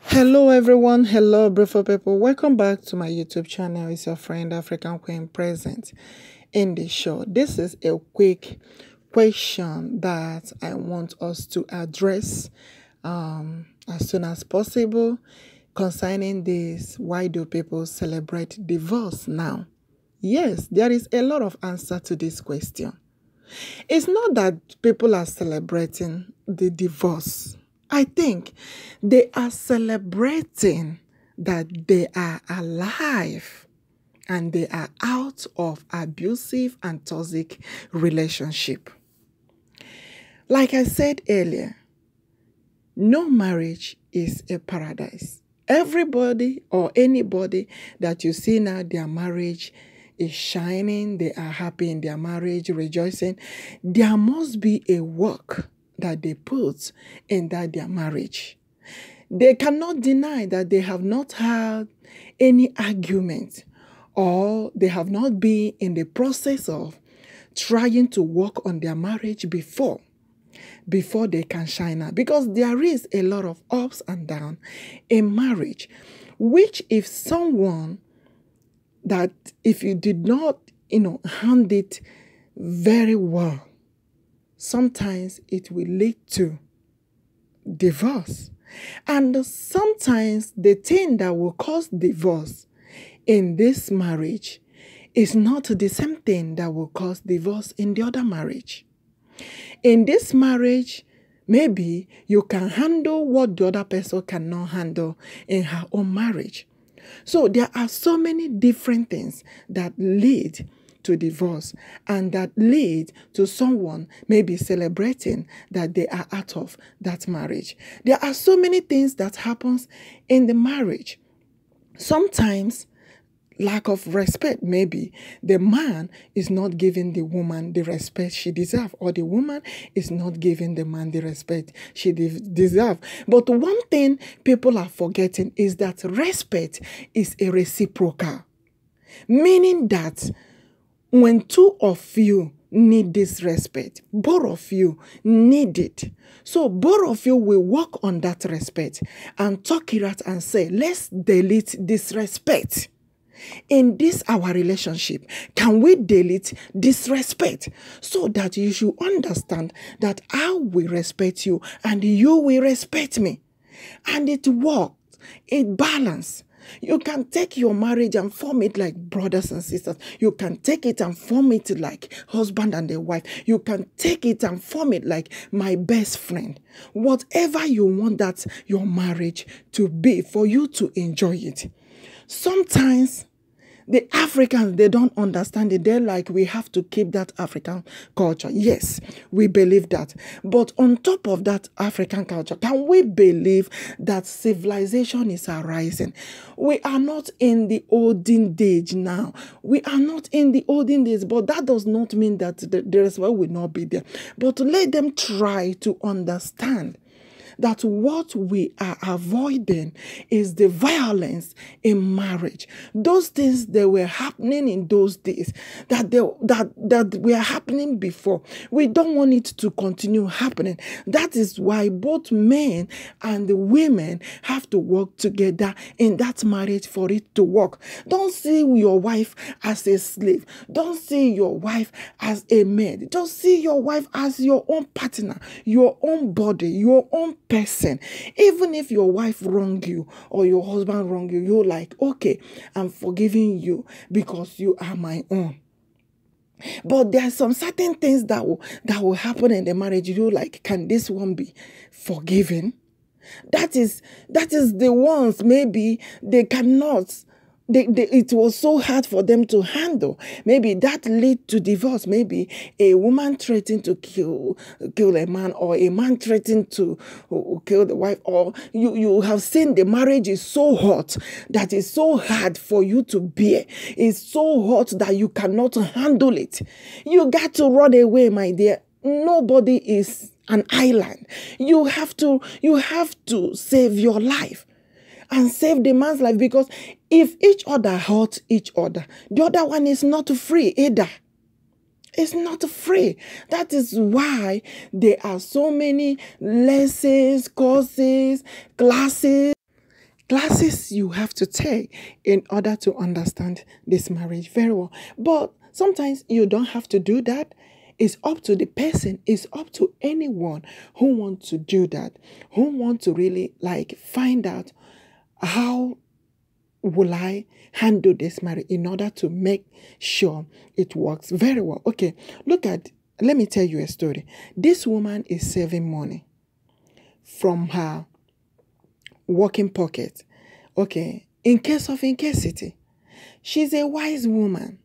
Hello everyone, hello beautiful people. Welcome back to my YouTube channel. It's your friend African Queen present in the show. This is a quick question that I want us to address as soon as possible concerning this. Why do people celebrate divorce now? Yes, there is a lot of answer to this question. It's not that people are celebrating the divorce. I think they are celebrating that they are alive and they are out of abusive and toxic relationship. Like I said earlier, no marriage is a paradise. Everybody or anybody that you see now, their marriage is shining, they are happy in their marriage, rejoicing. There must be a work that they put in their marriage. They cannot deny that they have not had any argument or they have not been in the process of trying to work on their marriage before they can shine out. Because there is a lot of ups and downs in marriage, which if someone that if you did not, hand it very well, sometimes it will lead to divorce. And sometimes the thing that will cause divorce in this marriage is not the same thing that will cause divorce in the other marriage. In this marriage, maybe you can handle what the other person cannot handle in her own marriage. So there are so many different things that lead to divorce and that lead to someone maybe celebrating that they are out of that marriage. There are so many things that happens in the marriage. Sometimes lack of respect, maybe the man is not giving the woman the respect she deserves, or the woman is not giving the man the respect she deserves. But one thing people are forgetting is that respect is a reciprocal, meaning that when two of you need this respect, both of you need it. So both of you will work on that respect and talk it out and say, let's delete disrespect. In this our relationship, can we delete disrespect so that you should understand that I will respect you and you will respect me? And it works, it balances. You can take your marriage and form it like brothers and sisters. You can take it and form it like husband and a wife. You can take it and form it like my best friend. Whatever you want that your marriage to be, for you to enjoy it. Sometimes the Africans, they don't understand it. They're like, we have to keep that African culture. Yes, we believe that. But on top of that African culture, can we believe that civilization is arising? We are not in the olden days now. We are not in the olden days, but that does not mean that the respect will not be there. But let them try to understand that what we are avoiding is the violence in marriage. Those things that were happening in those days, that were happening before, we don't want it to continue happening. That is why both men and the women have to work together in that marriage for it to work. Don't see your wife as a slave. Don't see your wife as a maid. Just see your wife as your own partner, your own body, your own person. Even if your wife wrong you or your husband wrong you, you're like, okay, I'm forgiving you because you are my own. But there are some certain things that will happen in the marriage. You're like, can this one be forgiven? That is the ones maybe they cannot. It was so hard for them to handle. Maybe that lead to divorce. Maybe a woman threatened to kill a man, or a man threatened to kill the wife. Or you have seen the marriage is so hot that it's so hard for you to bear. It's so hot that you cannot handle it. You got to run away, my dear. Nobody is an island. You have to save your life and save the man's life, because if each other hurt each other, the other one is not free either. It's not free. That is why there are so many lessons, courses, classes classes you have to take in order to understand this marriage very well. But sometimes you don't have to do that. It's up to the person. It's up to anyone who wants to do that, who wants to really find out how will I handle this marriage in order to make sure it works very well. Okay, let me tell you a story. This woman is saving money from her working pocket. Okay, in case of incasity. She's a wise woman.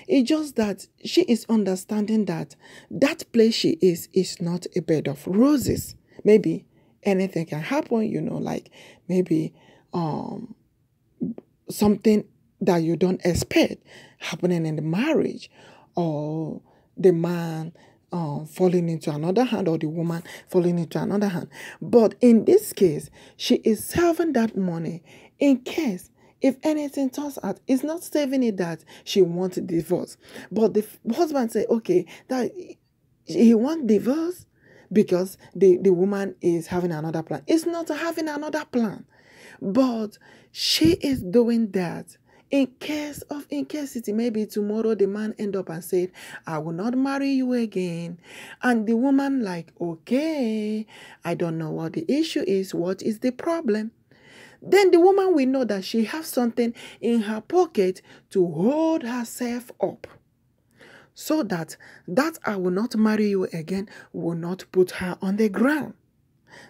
It's just that she is understanding that that place she is not a bed of roses. Maybe anything can happen, maybe something that you don't expect happening in the marriage, or the man falling into another hand, or the woman falling into another hand. But in this case, she is saving that money in case if anything turns out. It's not saving it that she wants divorce, but the husband say, okay, that he wants divorce because the woman is having another plan. It's not having another plan, but she is doing that in case of incasity. Maybe tomorrow the man end up and said, I will not marry you again. And the woman okay, I don't know what the issue is. What is the problem? Then the woman will know that she has something in her pocket to hold herself up, so that I will not marry you again will not put her on the ground.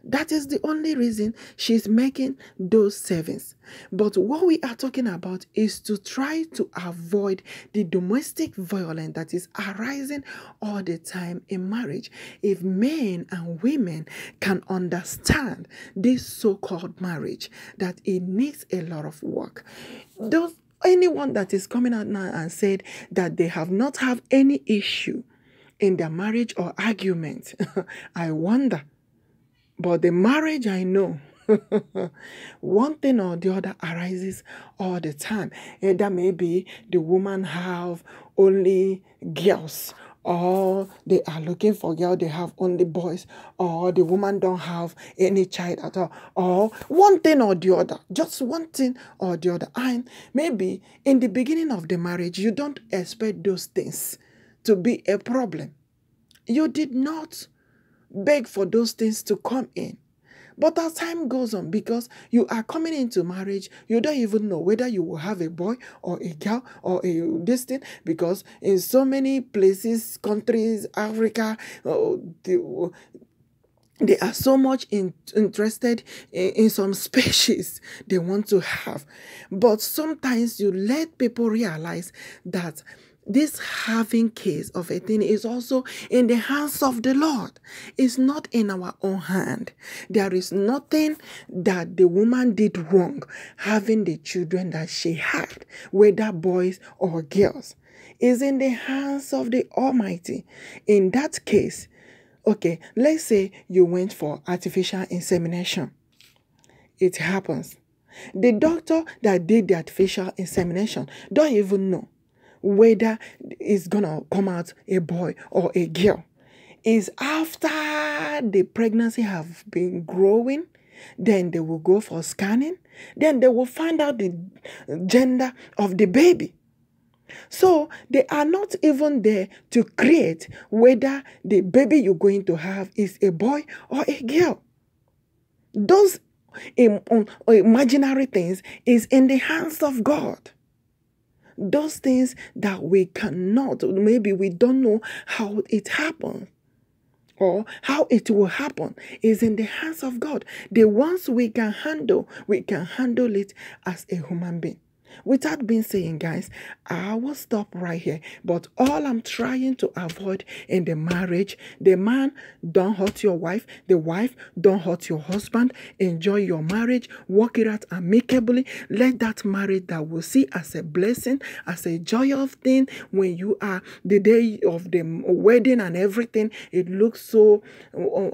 That is the only reason she's making those savings. But what we are talking about is to try to avoid the domestic violence that is arising all the time in marriage. If men and women can understand this so-called marriage, that it needs a lot of work. Anyone that is coming out now and said that they have not have any issue in their marriage or argument, I wonder. But the marriage, I know, one thing or the other arises all the time. Either maybe the woman have only girls, or they are looking for girls, they have only boys, or the woman don't have any child at all, or one thing or the other, just one thing or the other. And maybe in the beginning of the marriage, you don't expect those things to be a problem. You did not beg for those things to come in. But as time goes on, because you are coming into marriage, you don't even know whether you will have a boy or a girl or this thing, because in so many places, countries, Africa, they are so much interested in some species they want to have. But sometimes you let people realize that this having case of a thing is also in the hands of the Lord. It's not in our own hand. There is nothing that the woman did wrong having the children that she had, whether boys or girls. It's in the hands of the Almighty. In that case, okay, let's say you went for artificial insemination. It happens. The doctor that did the artificial insemination don't even know whether it's gonna come out a boy or a girl. Is after the pregnancy have been growing, then they will go for scanning, then they will find out the gender of the baby. So they are not even there to create whether the baby you're going to have is a boy or a girl. Those imaginary things is in the hands of God. Those things that we cannot, maybe we don't know how it happens or how it will happen, is in the hands of God. The ones we can handle it as a human being. With that being said, guys, I will stop right here. But all I'm trying to avoid in the marriage, the man, don't hurt your wife. The wife, don't hurt your husband. Enjoy your marriage. Work it out amicably. Let that marriage that we'll see as a blessing, as a joyous thing, when you are the day of the wedding and everything, it looks so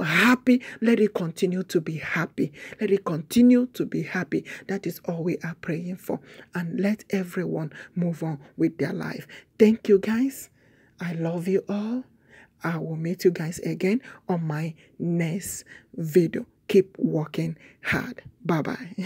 happy. Let it continue to be happy. Let it continue to be happy. That is all we are praying for. And let everyone move on with their life. Thank you, guys. I love you all. I will meet you guys again on my next video. Keep working hard. Bye-bye.